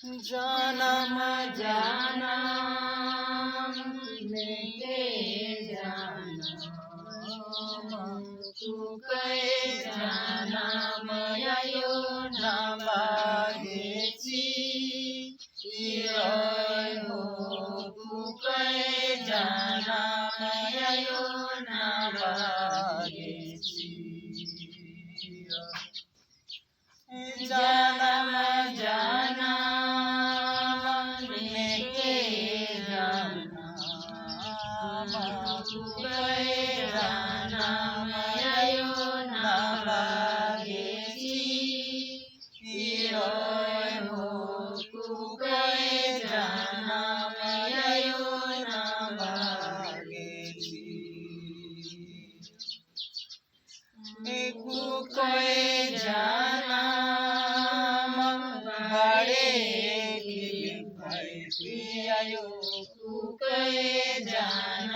जन्म जन्म लेके जन्म तुकै जन्म आयो नमागेछि हो तुकै जन्म आयो नमागेछि जन्म जन्म लेके जन्म तुकै जन्म आयो नमागेछि हो तुकै जन्म आयो नमागेछि कुकै जन्म आयो कुकै जन्म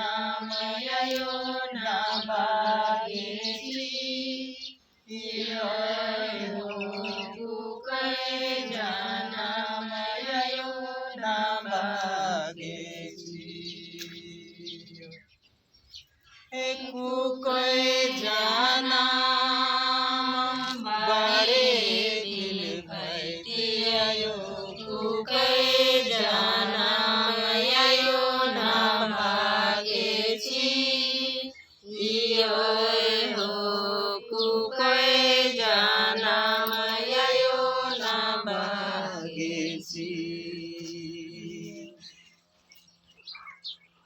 आयो नमागेछि हो कुकै जन्म आयो नमागेछि कुकै जन्म बडे दिल भैती आयो कुकै जन्म आयो नमागेछि हो कुकै जन्म आयो नमागेछि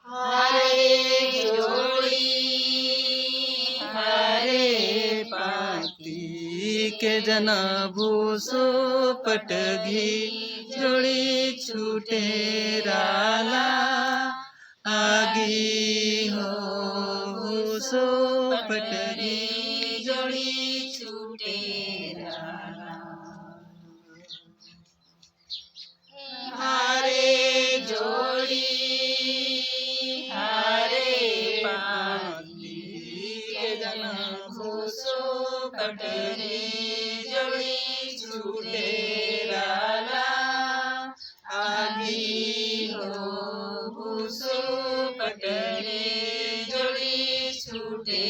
हरे जोड़ी हरे पाती के जना भूसो पटगी जोड़ी छूटे राला आगी हो भूसो पटगी जोड़ी छूटे राला हरे जोड़ी हरे पाती के जना भूसो पटगी जोड़ी छूटे राला आगी हो भूसो पटगी जोड़ी छूटे